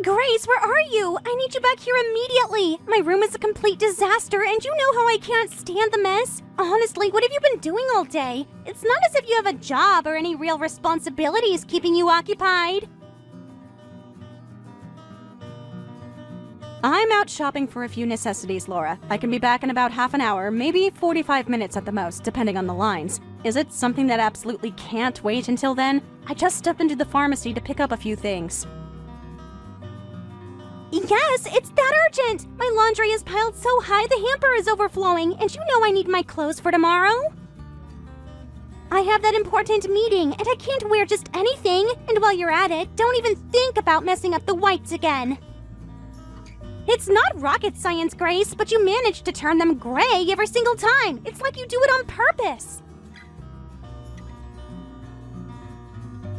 Grace, where are you? I need you back here immediately. My room is a complete disaster, and you know how I can't stand the mess. Honestly, what have you been doing all day? It's not as if you have a job or any real responsibilities keeping you occupied. I'm out shopping for a few necessities, Laura. I can be back in about half an hour, maybe 45 minutes at the most, depending on the lines. Is it something that absolutely can't wait until then? I just stepped into the pharmacy to pick up a few things. Yes, it's that urgent! My laundry is piled so high the hamper is overflowing, and you know I need my clothes for tomorrow. I have that important meeting, and I can't wear just anything. And while you're at it, don't even think about messing up the whites again. It's not rocket science, Grace, but you managed to turn them gray every single time. It's like you do it on purpose.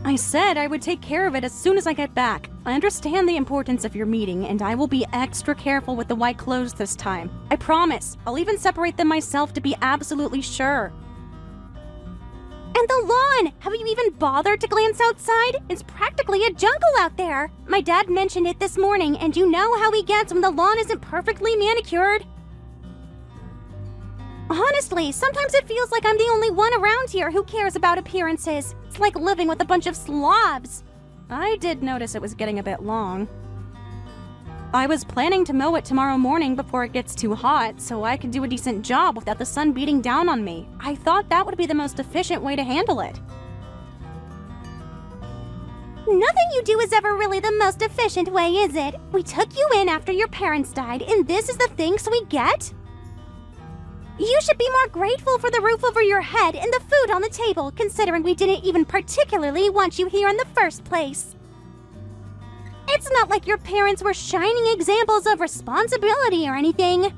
I said I would take care of it as soon as I get back. I understand the importance of your meeting, and I will be extra careful with the white clothes this time. I promise. I'll even separate them myself to be absolutely sure. And the lawn! Have you even bothered to glance outside? It's practically a jungle out there. My dad mentioned it this morning, and you know how he gets when the lawn isn't perfectly manicured. Honestly, sometimes it feels like I'm the only one around here who cares about appearances. It's like living with a bunch of slobs. I did notice it was getting a bit long. I was planning to mow it tomorrow morning before it gets too hot, so I could do a decent job without the sun beating down on me. I thought that would be the most efficient way to handle it. Nothing you do is ever really the most efficient way, is it? We took you in after your parents died, and this is the thanks we get? You should be more grateful for the roof over your head and the food on the table, considering we didn't even particularly want you here in the first place. It's not like your parents were shining examples of responsibility or anything.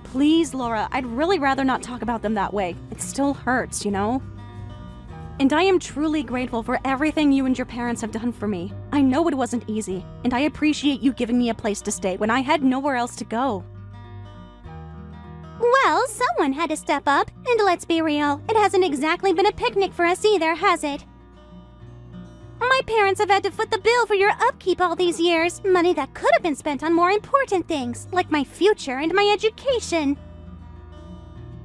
Please, Laura, I'd really rather not talk about them that way. It still hurts, you know? And I am truly grateful for everything you and your parents have done for me. I know it wasn't easy, and I appreciate you giving me a place to stay when I had nowhere else to go. Well, someone had to step up, and let's be real, it hasn't exactly been a picnic for us either, has it? My parents have had to foot the bill for your upkeep all these years, money that could have been spent on more important things, like my future and my education.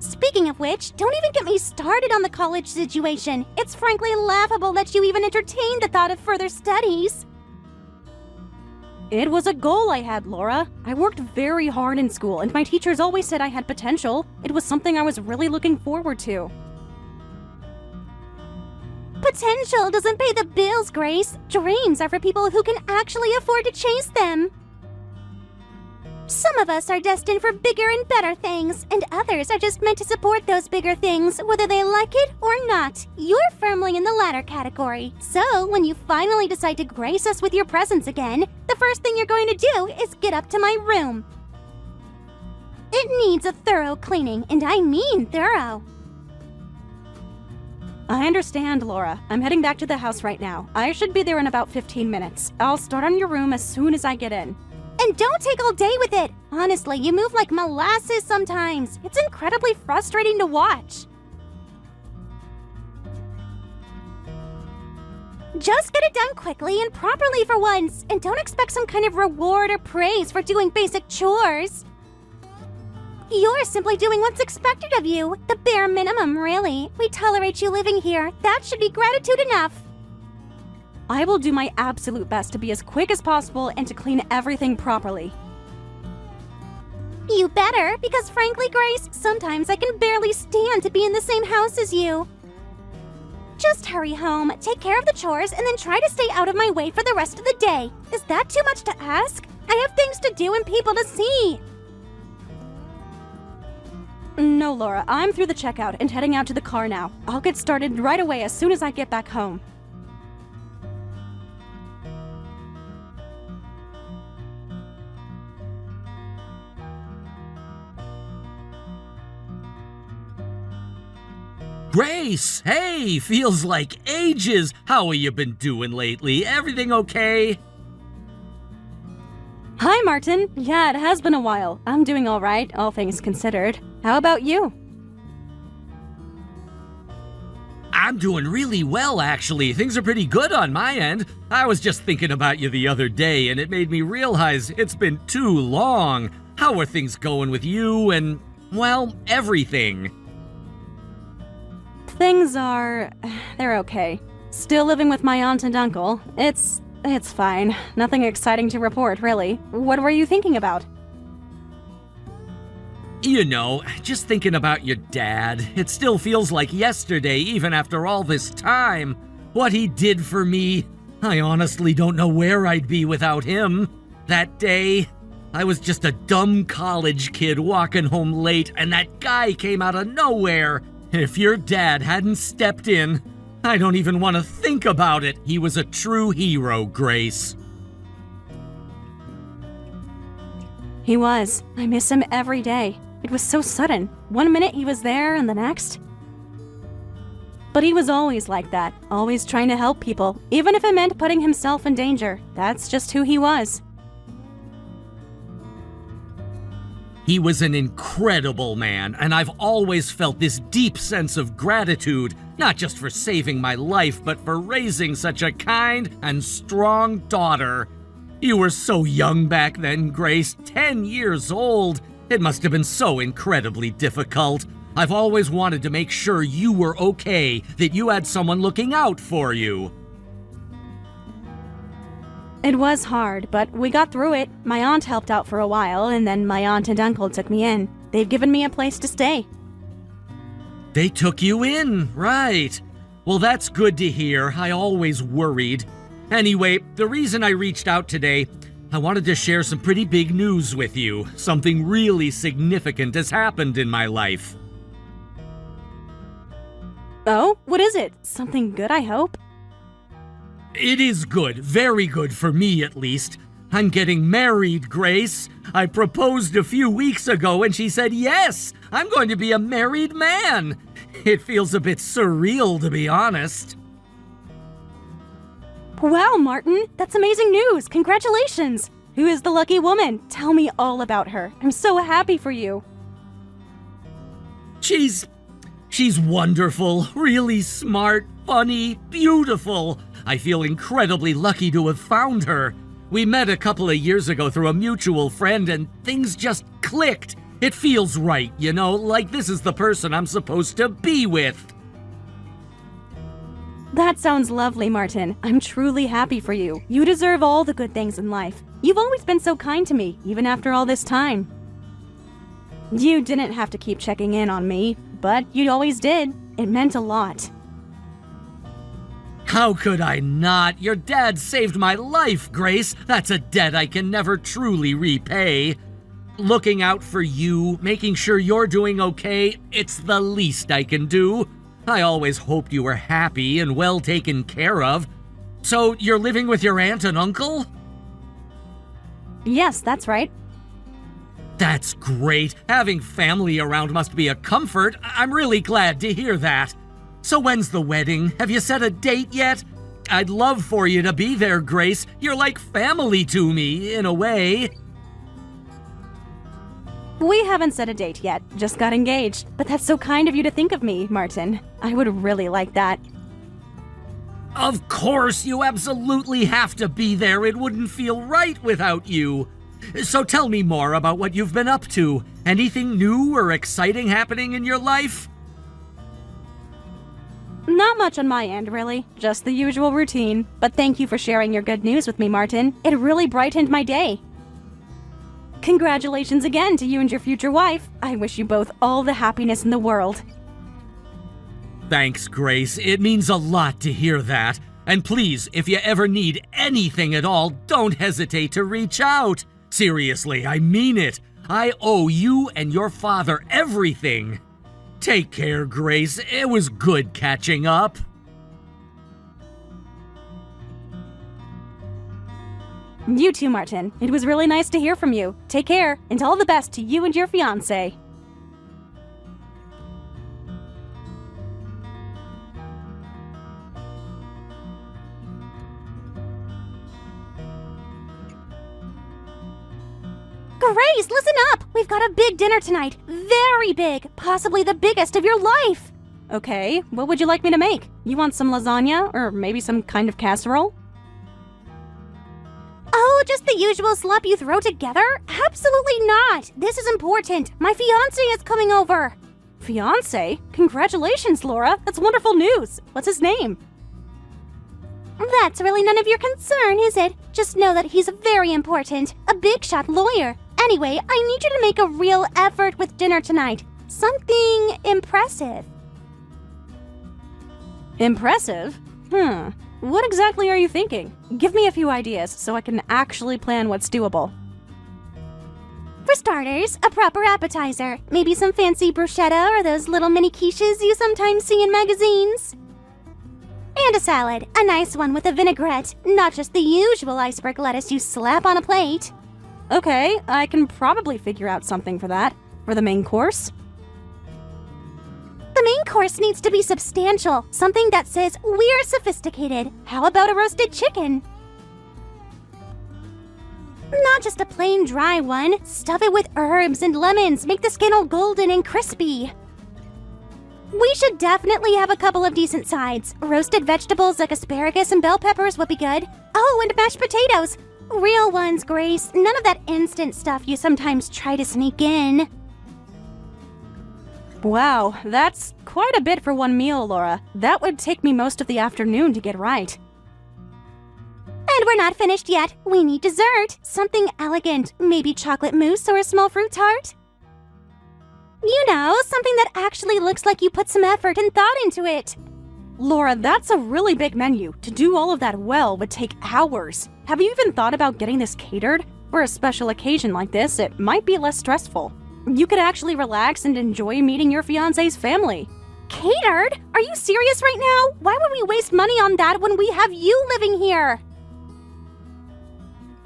Speaking of which, don't even get me started on the college situation. It's frankly laughable that you even entertained the thought of further studies. It was a goal I had, Laura. I worked very hard in school, and my teachers always said I had potential. It was something I was really looking forward to. Potential doesn't pay the bills, Grace. Dreams are for people who can actually afford to chase them. Some of us are destined for bigger and better things, and others are just meant to support those bigger things, whether they like it or not. You're firmly in the latter category. So, when you finally decide to grace us with your presence again, the first thing you're going to do is get up to my room. It needs a thorough cleaning, and I mean thorough. I understand, Laura. I'm heading back to the house right now. I should be there in about 15 minutes. I'll start on your room as soon as I get in. And don't take all day with it! Honestly, you move like molasses sometimes. It's incredibly frustrating to watch. Just get it done quickly and properly for once, and don't expect some kind of reward or praise for doing basic chores. You're simply doing what's expected of you. The bare minimum, really. We tolerate you living here. That should be gratitude enough. I will do my absolute best to be as quick as possible and to clean everything properly. You better, because frankly, Grace, sometimes I can barely stand to be in the same house as you. Just hurry home, take care of the chores, and then try to stay out of my way for the rest of the day. Is that too much to ask? I have things to do and people to see. No, Laura, I'm through the checkout and heading out to the car now. I'll get started right away as soon as I get back home. Grace, hey, feels like ages. How have you been doing lately? Everything okay? Hi, Martin. Yeah, it has been a while. I'm doing all right, all things considered. How about you? I'm doing really well, actually. Things are pretty good on my end. I was just thinking about you the other day, and it made me realize it's been too long. How are things going with you and, well, everything? They're okay. Still living with my aunt and uncle. It's fine. Nothing exciting to report, really. What were you thinking about? You know, just thinking about your dad. It still feels like yesterday, even after all this time. What he did for me. I honestly don't know where I'd be without him. That day, I was just a dumb college kid walking home late, and that guy came out of nowhere. If your dad hadn't stepped in, I don't even want to think about it. He was a true hero, Grace. He was. I miss him every day. It was so sudden. One minute he was there and the next. But he was always like that, always trying to help people, even if it meant putting himself in danger. That's just who he was. He was an incredible man, and I've always felt this deep sense of gratitude, not just for saving my life, but for raising such a kind and strong daughter. You were so young back then, Grace, 10 years old. It must have been so incredibly difficult. I've always wanted to make sure you were okay, that you had someone looking out for you. It was hard, but we got through it. My aunt helped out for a while, and then my aunt and uncle took me in. They've given me a place to stay. They took you in, right. Well, that's good to hear. I always worried. Anyway, the reason I reached out today, I wanted to share some pretty big news with you. Something really significant has happened in my life. Oh, what is it? Something good, I hope? It is good, very good for me at least. I'm getting married, Grace. I proposed a few weeks ago and she said yes, I'm going to be a married man. It feels a bit surreal, to be honest. Wow, Martin, that's amazing news. Congratulations. Who is the lucky woman? Tell me all about her. I'm so happy for you. She's wonderful, really smart, funny, beautiful. I feel incredibly lucky to have found her. We met a couple of years ago through a mutual friend and things just clicked. It feels right, you know, like this is the person I'm supposed to be with. That sounds lovely, Martin. I'm truly happy for you. You deserve all the good things in life. You've always been so kind to me, even after all this time. You didn't have to keep checking in on me, but you always did. It meant a lot. How could I not? Your dad saved my life, Grace. That's a debt I can never truly repay. Looking out for you, making sure you're doing okay, it's the least I can do. I always hoped you were happy and well taken care of. So you're living with your aunt and uncle? Yes, that's right. That's great. Having family around must be a comfort. I'm really glad to hear that. So when's the wedding? Have you set a date yet? I'd love for you to be there, Grace. You're like family to me, in a way. We haven't set a date yet, just got engaged. But that's so kind of you to think of me, Martin. I would really like that. Of course, you absolutely have to be there. It wouldn't feel right without you. So tell me more about what you've been up to. Anything new or exciting happening in your life? Not much on my end, really. Just the usual routine. But thank you for sharing your good news with me, Martin. It really brightened my day. Congratulations again to you and your future wife. I wish you both all the happiness in the world. Thanks, Grace. It means a lot to hear that. And please, if you ever need anything at all, don't hesitate to reach out. Seriously, I mean it. I owe you and your father everything. Take care, Grace. It was good catching up. You too, Martin. It was really nice to hear from you. Take care, and all the best to you and your fiancé. Grace, listen up! We've got a big dinner tonight. Very big. Possibly the biggest of your life. Okay, what would you like me to make? You want some lasagna? Or maybe some kind of casserole? Oh, just the usual slop you throw together? Absolutely not! This is important. My fiancé is coming over. Fiancé? Congratulations, Laura. That's wonderful news. What's his name? That's really none of your concern, is it? Just know that he's very important. A big shot lawyer. Anyway, I need you to make a real effort with dinner tonight. Something impressive. Impressive? What exactly are you thinking? Give me a few ideas so I can actually plan what's doable. For starters, a proper appetizer. Maybe some fancy bruschetta or those little mini quiches you sometimes see in magazines. And a salad. A nice one with a vinaigrette, not just the usual iceberg lettuce you slap on a plate. Okay, I can probably figure out something for that. For the main course? The main course needs to be substantial, something that says we're sophisticated. How about a roasted chicken? Not just a plain dry one. Stuff it with herbs and lemons, make the skin all golden and crispy. We should definitely have a couple of decent sides. Roasted vegetables like asparagus and bell peppers would be good. Oh, and mashed potatoes. Real ones, Grace. None of that instant stuff you sometimes try to sneak in. Wow, that's quite a bit for one meal, Laura. That would take me most of the afternoon to get right. And we're not finished yet. We need dessert. Something elegant. Maybe chocolate mousse or a small fruit tart. You know, something that actually looks like you put some effort and thought into it. Laura, that's a really big menu. To do all of that well would take hours. Have you even thought about getting this catered? For a special occasion like this, it might be less stressful. You could actually relax and enjoy meeting your fiancé's family. Catered? Are you serious right now? Why would we waste money on that when we have you living here?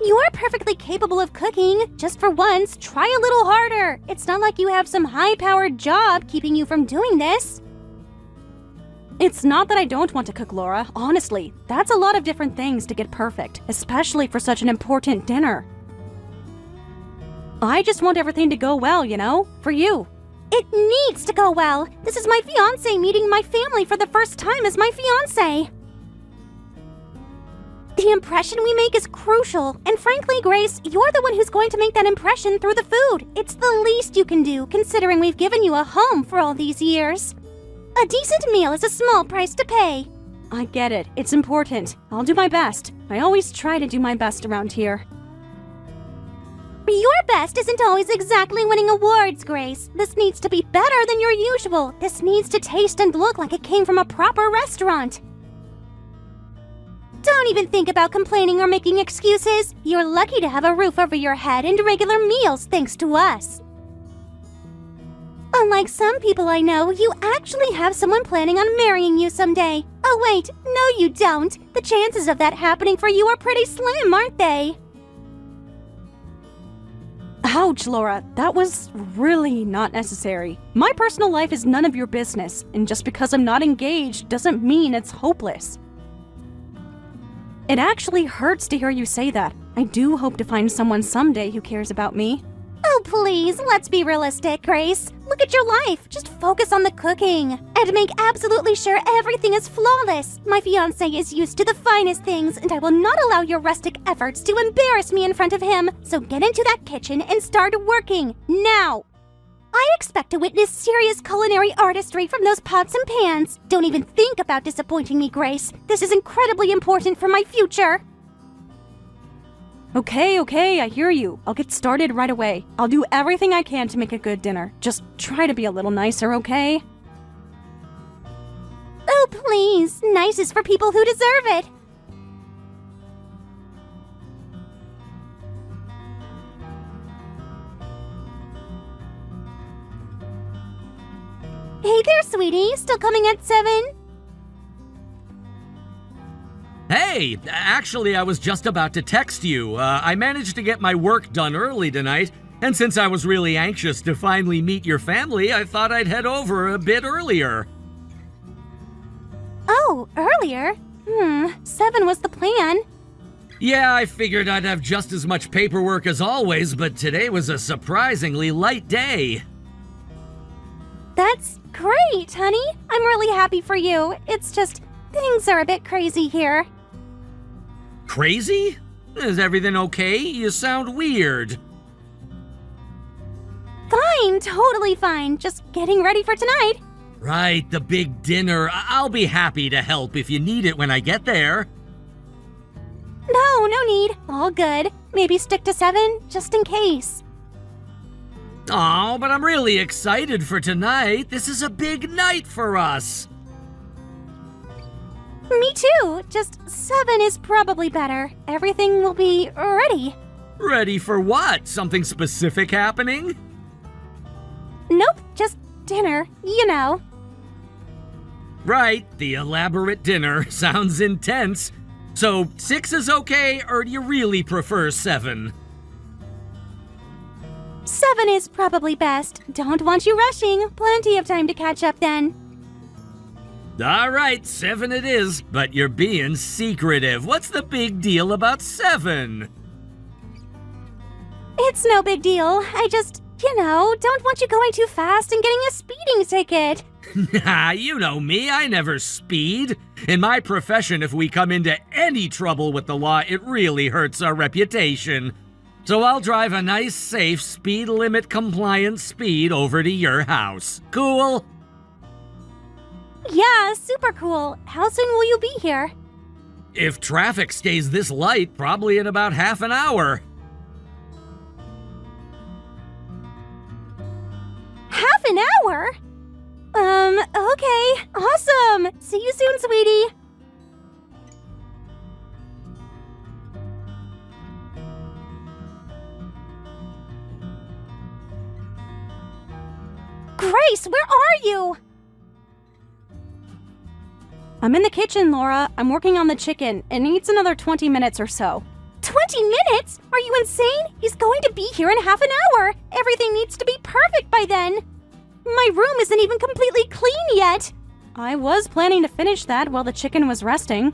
You're perfectly capable of cooking. Just for once, try a little harder. It's not like you have some high-powered job keeping you from doing this. It's not that I don't want to cook, Laura. Honestly, that's a lot of different things to get perfect, especially for such an important dinner. I just want everything to go well, you know? For you. It needs to go well. This is my fiancé meeting my family for the first time as my fiancé. The impression we make is crucial, and frankly, Grace, you're the one who's going to make that impression through the food. It's the least you can do, considering we've given you a home for all these years. A decent meal is a small price to pay. I get it. It's important. I'll do my best. I always try to do my best around here. Your best isn't always exactly winning awards, Grace. This needs to be better than your usual. This needs to taste and look like it came from a proper restaurant. Don't even think about complaining or making excuses. You're lucky to have a roof over your head and regular meals thanks to us. Unlike some people I know, you actually have someone planning on marrying you someday. Oh wait, no you don't. The chances of that happening for you are pretty slim, aren't they? Ouch, Laura. That was really not necessary. My personal life is none of your business, and just because I'm not engaged doesn't mean it's hopeless. It actually hurts to hear you say that. I do hope to find someone someday who cares about me. Oh, please, let's be realistic, Grace. Look at your life. Just focus on the cooking. And make absolutely sure everything is flawless. My fiancé is used to the finest things, and I will not allow your rustic efforts to embarrass me in front of him. So get into that kitchen and start working, now. I expect to witness serious culinary artistry from those pots and pans. Don't even think about disappointing me, Grace. This is incredibly important for my future. Okay, I hear you. I'll get started right away. I'll do everything I can to make a good dinner. Just try to be a little nicer, okay? Oh, please. Nice is for people who deserve it. Hey there, sweetie. Still coming at 7? Hey, actually, I was just about to text you. I managed to get my work done early tonight, and since I was really anxious to finally meet your family, I thought I'd head over a bit earlier. Oh, earlier? 7 was the plan. Yeah, I figured I'd have just as much paperwork as always, but today was a surprisingly light day. That's great, honey. I'm really happy for you. It's just, Things are a bit crazy here. Crazy? Is everything okay? You sound weird. Fine, totally fine. Just getting ready for tonight. Right, the big dinner. I'll be happy to help if you need it when I get there. No need. All good. Maybe stick to 7, just in case. Oh, but I'm really excited for tonight. This is a big night for us. Me too. Just 7 is probably better. Everything will be ready. Ready for what? Something specific happening? Nope, just dinner, you know. Right, the elaborate dinner sounds intense. So 6 is okay, or do you really prefer 7? 7 is probably best. Don't want you rushing. Plenty of time to catch up then. All right, 7 it is, but you're being secretive. What's the big deal about 7? It's no big deal. I just, don't want you going too fast and getting a speeding ticket. You know me, I never speed. In my profession, if we come into any trouble with the law, it really hurts our reputation. So I'll drive a nice, safe, speed limit compliant speed over to your house. Cool? Yeah, super cool. How soon will you be here? If traffic stays this light, probably in about half an hour. Half an hour? Okay. Awesome. See you soon, sweetie. Grace, where are you? I'm in the kitchen, Laura. I'm working on the chicken. It needs another 20 minutes or so. 20 minutes? Are you insane? He's going to be here in half an hour. Everything needs to be perfect by then. My room isn't even completely clean yet. I was planning to finish that while the chicken was resting.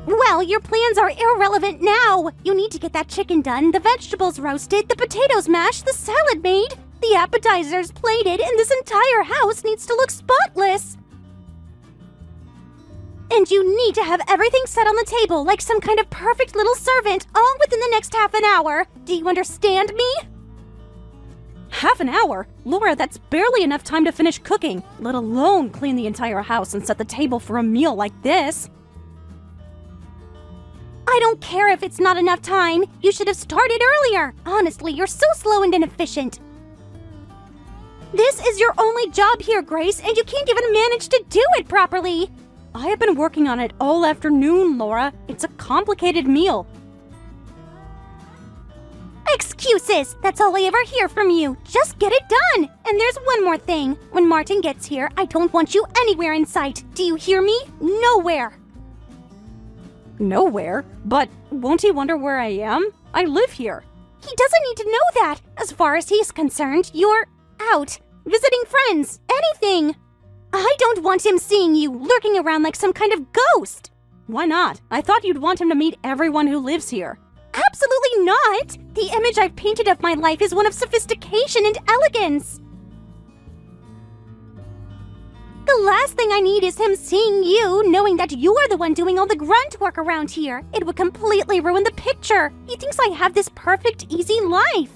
Well, your plans are irrelevant now. You need to get that chicken done, the vegetables roasted, the potatoes mashed, the salad made, the appetizers plated, and this entire house needs to look spotless. And you need to have everything set on the table like some kind of perfect little servant, all within the next half an hour. Do you understand me? Half an hour? Laura, that's barely enough time to finish cooking, let alone clean the entire house and set the table for a meal like this. I don't care if it's not enough time. You should have started earlier. Honestly, you're so slow and inefficient. This is your only job here, Grace, and you can't even manage to do it properly. I have been working on it all afternoon, Laura. It's a complicated meal. Excuses! That's all I ever hear from you. Just get it done! And there's one more thing. When Martin gets here, I don't want you anywhere in sight. Do you hear me? Nowhere. Nowhere? But won't he wonder where I am? I live here. He doesn't need to know that. As far as he's concerned, you're out. Visiting friends. Anything. I don't want him seeing you lurking around like some kind of ghost. Why not? I thought you'd want him to meet everyone who lives here. Absolutely not! The image I've painted of my life is one of sophistication and elegance. The last thing I need is him seeing you, knowing that you're the one doing all the grunt work around here. It would completely ruin the picture. He thinks I have this perfect, easy life.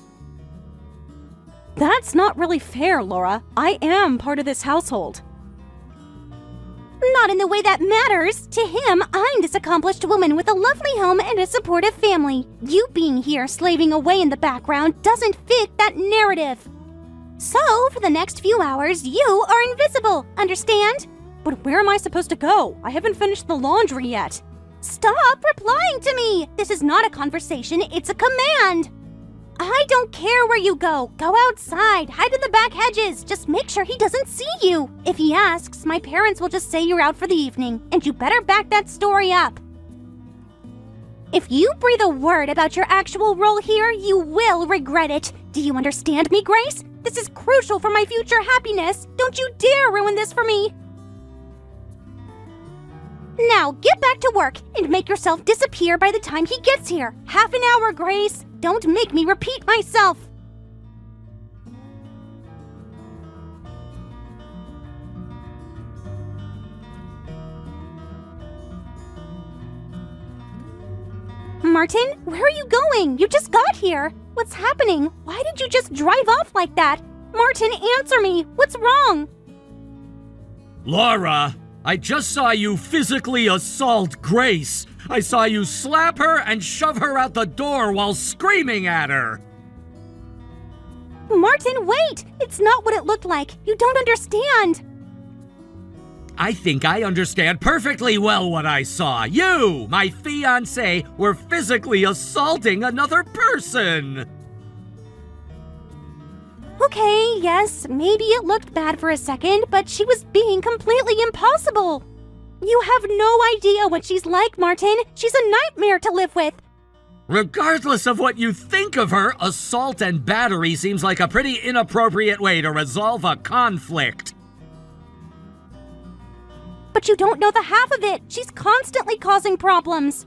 That's not really fair, Laura. I am part of this household. Not in the way that matters. To him, I'm this accomplished woman with a lovely home and a supportive family. You being here slaving away in the background doesn't fit that narrative. So, for the next few hours, you are invisible, understand? But where am I supposed to go? I haven't finished the laundry yet. Stop replying to me! This is not a conversation, it's a command! I don't care where you go. Go outside, hide in the back hedges. Just make sure he doesn't see you. If he asks, my parents will just say you're out for the evening, and you better back that story up. If you breathe a word about your actual role here, you will regret it. Do you understand me, Grace? This is crucial for my future happiness. Don't you dare ruin this for me. Now, get back to work and make yourself disappear by the time he gets here. Half an hour, Grace. Don't make me repeat myself. Martin, where are you going? You just got here. What's happening? Why did you just drive off like that? Martin, answer me. What's wrong? Laura, I just saw you physically assault Grace. I saw you slap her and shove her out the door while screaming at her. Martin, wait! It's not what it looked like. You don't understand. I think I understand perfectly well what I saw. You, my fiancé, were physically assaulting another person. Okay, yes, maybe it looked bad for a second, but she was being completely impossible. You have no idea what she's like, Martin. She's a nightmare to live with. Regardless of what you think of her, assault and battery seems like a pretty inappropriate way to resolve a conflict. But you don't know the half of it. She's constantly causing problems.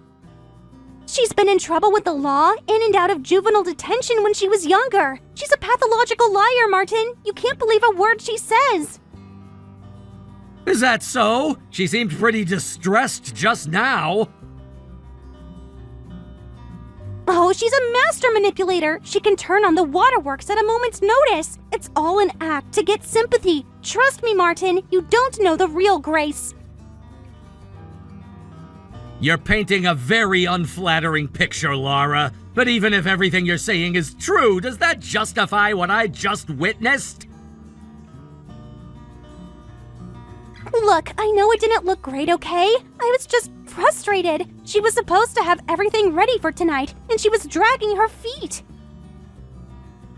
She's been in trouble with the law, in and out of juvenile detention when she was younger. She's a pathological liar, Martin. You can't believe a word she says. Is that so? She seemed pretty distressed just now. Oh, she's a master manipulator. She can turn on the waterworks at a moment's notice. It's all an act to get sympathy. Trust me, Martin, you don't know the real Grace. You're painting a very unflattering picture, Laura. But even if everything you're saying is true, does that justify what I just witnessed? Look, I know it didn't look great, okay? I was just frustrated. She was supposed to have everything ready for tonight, and she was dragging her feet.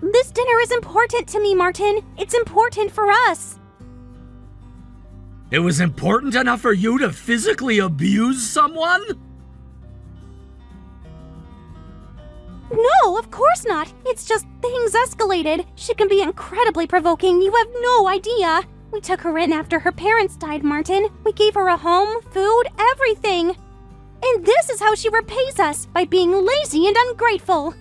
This dinner is important to me, Martin. It's important for us. It was important enough for you to physically abuse someone? No, of course not. It's just things escalated. She can be incredibly provoking. You have no idea. We took her in after her parents died, Martin. We gave her a home, food, everything. And this is how she repays us, by being lazy and ungrateful.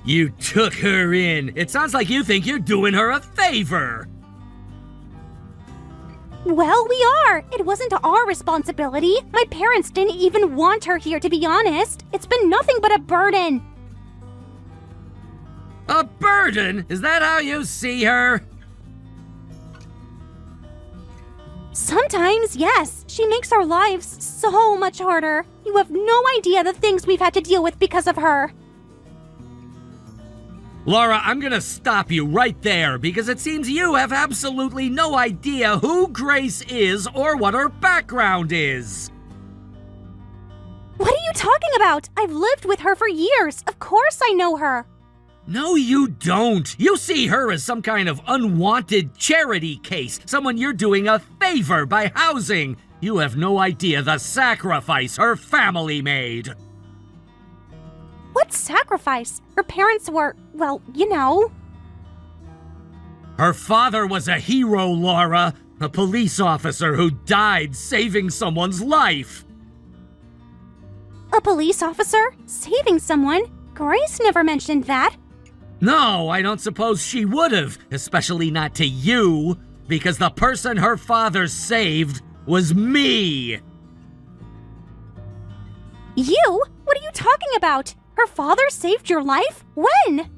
You took her in. It sounds like you think you're doing her a favor. Well, we are. It wasn't our responsibility. My parents didn't even want her here, to be honest. It's been nothing but a burden. A burden? Is that how you see her? Sometimes, yes. She makes our lives so much harder. You have no idea the things we've had to deal with because of her. Laura, I'm gonna stop you right there because it seems you have absolutely no idea who Grace is or what her background is. What are you talking about? I've lived with her for years. Of course I know her. No, you don't. You see her as some kind of unwanted charity case, someone you're doing a favor by housing. You have no idea the sacrifice her family made. What sacrifice? Her parents were, well, you know. Her father was a hero, Laura, a police officer who died saving someone's life. A police officer? Saving someone? Grace never mentioned that. No, I don't suppose she would have, especially not to you, because the person her father saved was me. You? What are you talking about? Her father saved your life? When?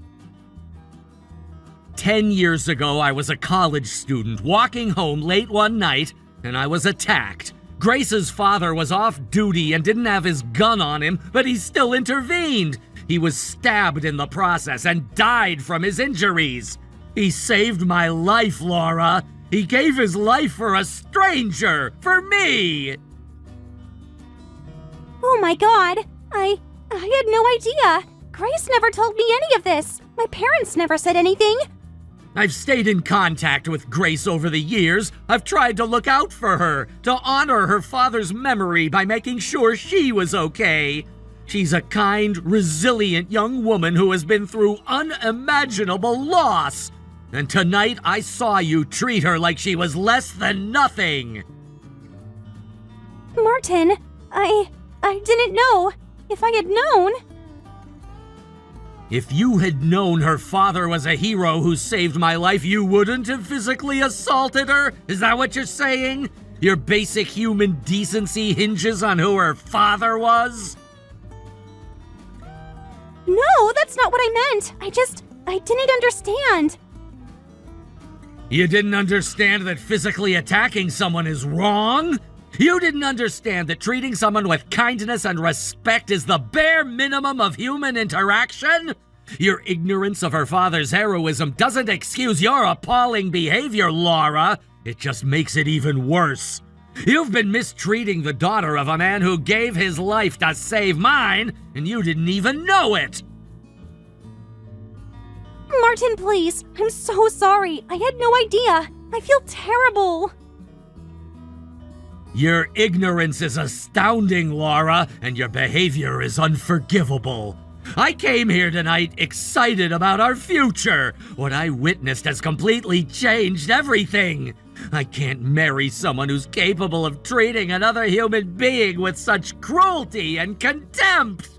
10 years ago, I was a college student walking home late one night, and I was attacked. Grace's father was off duty and didn't have his gun on him, but he still intervened. He was stabbed in the process and died from his injuries. He saved my life, Laura. He gave his life for a stranger, for me. Oh my God. I had no idea. Grace never told me any of this. My parents never said anything. I've stayed in contact with Grace over the years. I've tried to look out for her, to honor her father's memory by making sure she was okay. She's a kind, resilient young woman who has been through unimaginable loss. And tonight I saw you treat her like she was less than nothing. Martin, I didn't know. If I had known... If you had known her father was a hero who saved my life, you wouldn't have physically assaulted her? Is that what you're saying? Your basic human decency hinges on who her father was? No, that's not what I meant. I didn't understand. You didn't understand that physically attacking someone is wrong? You didn't understand that treating someone with kindness and respect is the bare minimum of human interaction? Your ignorance of her father's heroism doesn't excuse your appalling behavior, Laura. It just makes it even worse. You've been mistreating the daughter of a man who gave his life to save mine, and you didn't even know it. Martin, please. I'm so sorry. I had no idea. I feel terrible. Your ignorance is astounding, Laura, and your behavior is unforgivable. I came here tonight excited about our future. What I witnessed has completely changed everything. I can't marry someone who's capable of treating another human being with such cruelty and contempt.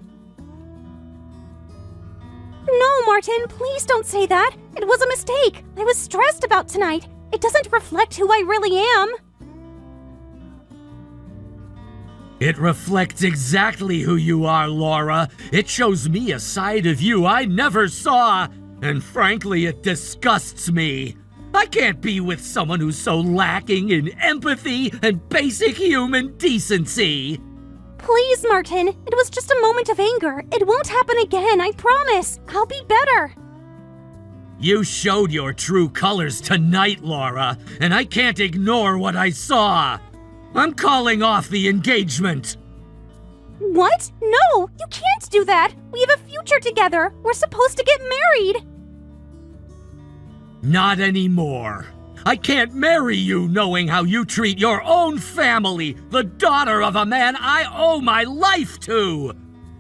No, Martin, please don't say that. It was a mistake. I was stressed about tonight. It doesn't reflect who I really am. It reflects exactly who you are, Laura. It shows me a side of you I never saw, and frankly, it disgusts me. I can't be with someone who's so lacking in empathy and basic human decency. Please, Martin. It was just a moment of anger. It won't happen again, I promise. I'll be better. You showed your true colors tonight, Laura, and I can't ignore what I saw. I'm calling off the engagement. What? No, you can't do that. We have a future together. We're supposed to get married. Not anymore. I can't marry you knowing how you treat your own family, the daughter of a man I owe my life to.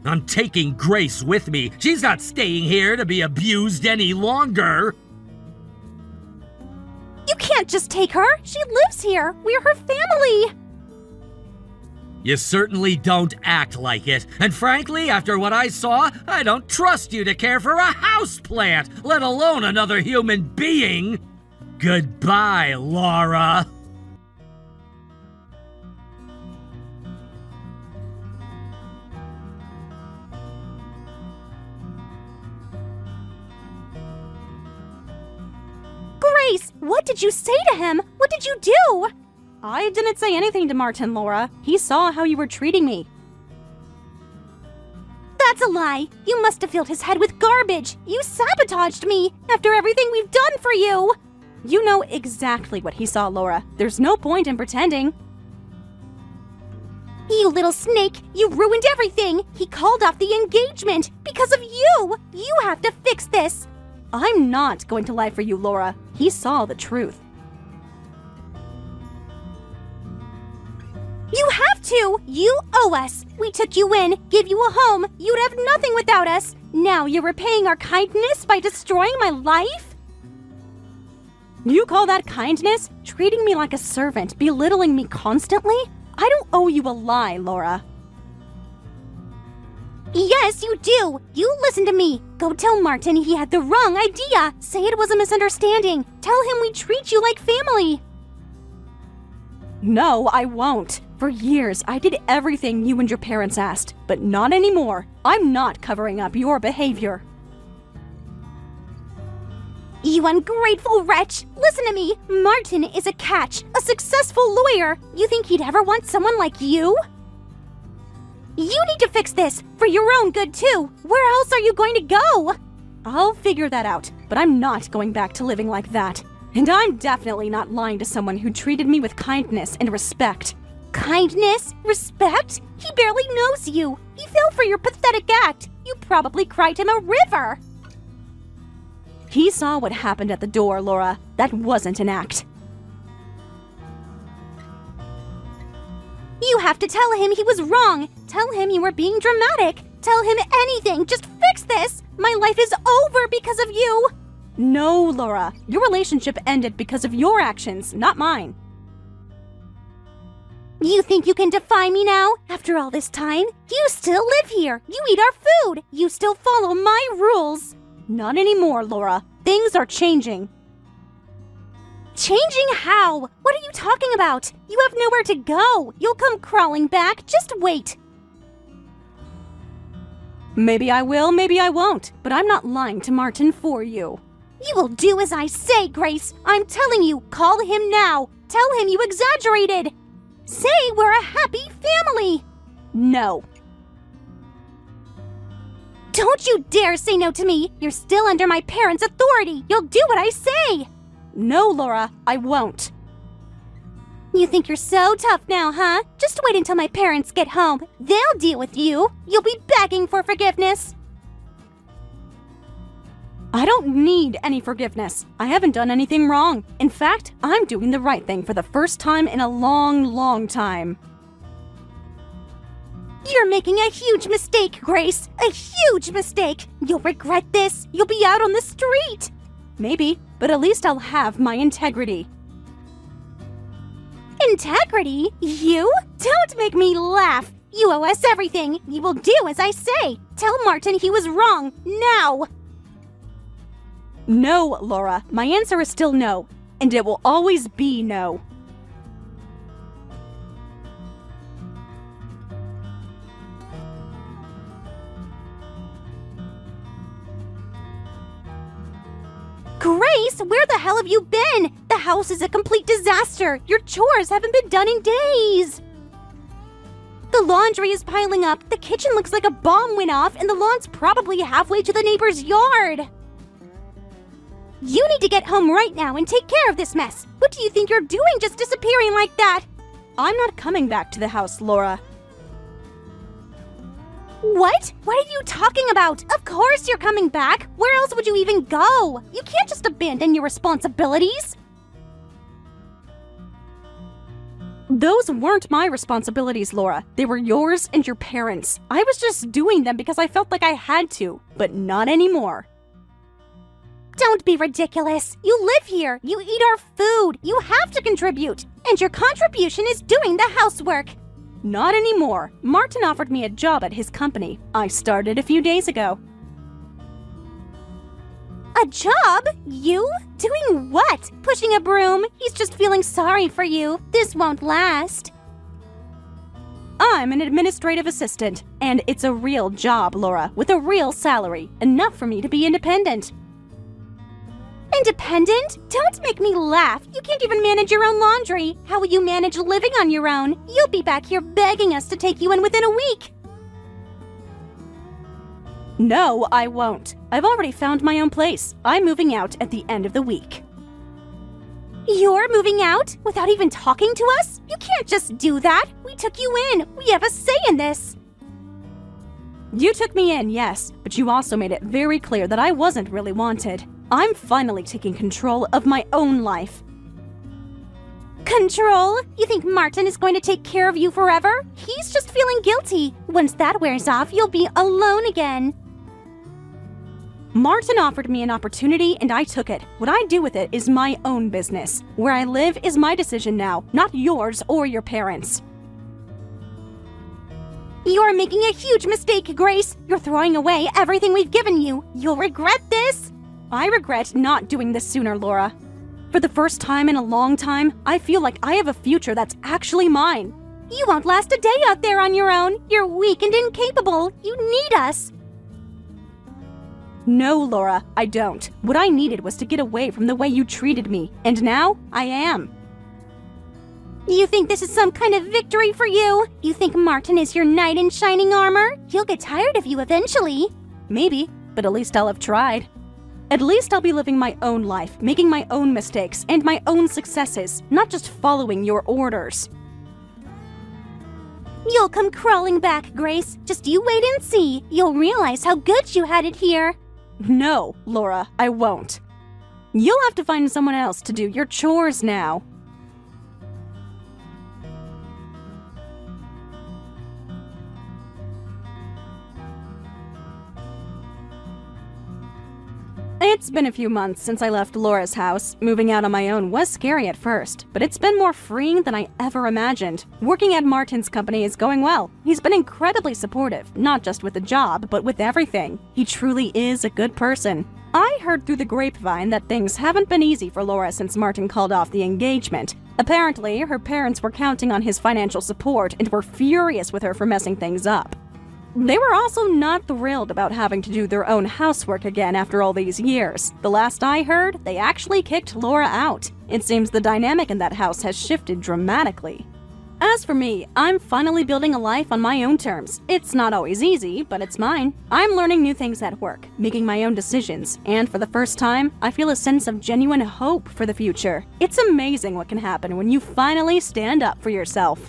I'm taking Grace with me. She's not staying here to be abused any longer. You can't just take her. She lives here. We're her family. You certainly don't act like it. And frankly, after what I saw, I don't trust you to care for a houseplant, let alone another human being. Goodbye, Laura. Grace, what did you say to him? What did you do? I didn't say anything to Martin, Laura. He saw how you were treating me. That's a lie. You must have filled his head with garbage. You sabotaged me after everything we've done for you. You know exactly what he saw, Laura. There's no point in pretending. You little snake, you ruined everything. He called off the engagement because of you. You have to fix this. I'm not going to lie for you, Laura. He saw the truth. You have to! You owe us! We took you in, gave you a home, you'd have nothing without us! Now you're repaying our kindness by destroying my life? You call that kindness? Treating me like a servant, belittling me constantly? I don't owe you a lie, Laura. Yes, you do! You listen to me! Go tell Martin he had the wrong idea! Say it was a misunderstanding! Tell him we treat you like family! No, I won't. For years, I did everything you and your parents asked, but not anymore. I'm not covering up your behavior. You ungrateful wretch! Listen to me! Martin is a catch, a successful lawyer! You think he'd ever want someone like you? You need to fix this, for your own good too! Where else are you going to go? I'll figure that out, but I'm not going back to living like that. And I'm definitely not lying to someone who treated me with kindness and respect. Kindness? Respect? He barely knows you! He fell for your pathetic act! You probably cried him a river! He saw what happened at the door, Laura. That wasn't an act. You have to tell him he was wrong! Tell him you were being dramatic! Tell him anything! Just fix this! My life is over because of you! No, Laura. Your relationship ended because of your actions, not mine. You think you can defy me now? After all this time? You still live here! You eat our food! You still follow my rules! Not anymore, Laura. Things are changing. Changing how? What are you talking about? You have nowhere to go! You'll come crawling back! Just wait! Maybe I will, maybe I won't, but I'm not lying to Martin for you. You will do as I say, Grace. I'm telling you, call him now. Tell him you exaggerated. Say we're a happy family. No. Don't you dare say no to me. You're still under my parents' authority. You'll do what I say. No, Laura, I won't. You think you're so tough now, huh? Just wait until my parents get home. They'll deal with you. You'll be begging for forgiveness. I don't need any forgiveness. I haven't done anything wrong. In fact, I'm doing the right thing for the first time in a long, long time. You're making a huge mistake, Grace. A huge mistake. You'll regret this. You'll be out on the street. Maybe, but at least I'll have my integrity. Integrity? You? Don't make me laugh. You owe us everything. You will do as I say. Tell Martin he was wrong. Now. No, Laura. My answer is still no. And it will always be no. Grace, where the hell have you been? The house is a complete disaster. Your chores haven't been done in days. The laundry is piling up, the kitchen looks like a bomb went off, and the lawn's probably halfway to the neighbor's yard. You need to get home right now and take care of this mess. What do you think you're doing just disappearing like that? I'm not coming back to the house, Laura. What? What are you talking about? Of course you're coming back. Where else would you even go? You can't just abandon your responsibilities. Those weren't my responsibilities, Laura. They were yours and your parents'. I was just doing them because I felt like I had to, but not anymore. Don't be ridiculous. You live here. You eat our food. You have to contribute. And your contribution is doing the housework. Not anymore. Martin offered me a job at his company. I started a few days ago. A job? You? Doing what? Pushing a broom? He's just feeling sorry for you. This won't last. I'm an administrative assistant, and it's a real job, Laura, with a real salary. Enough for me to be independent. Independent? Don't make me laugh. You can't even manage your own laundry. How will you manage living on your own? You'll be back here begging us to take you in within a week. No, I won't. I've already found my own place. I'm moving out at the end of the week. You're moving out without even talking to us? You can't just do that. We took you in. We have a say in this. You took me in, yes, but you also made it very clear that I wasn't really wanted. I'm finally taking control of my own life. Control? You think Martin is going to take care of you forever? He's just feeling guilty. Once that wears off, you'll be alone again. Martin offered me an opportunity and I took it. What I do with it is my own business. Where I live is my decision now, not yours or your parents. You're making a huge mistake, Grace. You're throwing away everything we've given you. You'll regret this. I regret not doing this sooner, Laura. For the first time in a long time, I feel like I have a future that's actually mine. You won't last a day out there on your own. You're weak and incapable. You need us. No, Laura, I don't. What I needed was to get away from the way you treated me, and now I am. You think this is some kind of victory for you? You think Martin is your knight in shining armor? He'll get tired of you eventually. Maybe, but at least I'll have tried. At least I'll be living my own life, making my own mistakes and my own successes, not just following your orders. You'll come crawling back, Grace. Just you wait and see. You'll realize how good you had it here. No, Laura, I won't. You'll have to find someone else to do your chores now. It's been a few months since I left Laura's house. Moving out on my own was scary at first, but it's been more freeing than I ever imagined. Working at Martin's company is going well. He's been incredibly supportive, not just with the job, but with everything. He truly is a good person. I heard through the grapevine that things haven't been easy for Laura since Martin called off the engagement. Apparently, her parents were counting on his financial support and were furious with her for messing things up. They were also not thrilled about having to do their own housework again after all these years. The last I heard, they actually kicked Laura out. It seems the dynamic in that house has shifted dramatically. As for me, I'm finally building a life on my own terms. It's not always easy, but it's mine. I'm learning new things at work, making my own decisions, and for the first time, I feel a sense of genuine hope for the future. It's amazing what can happen when you finally stand up for yourself.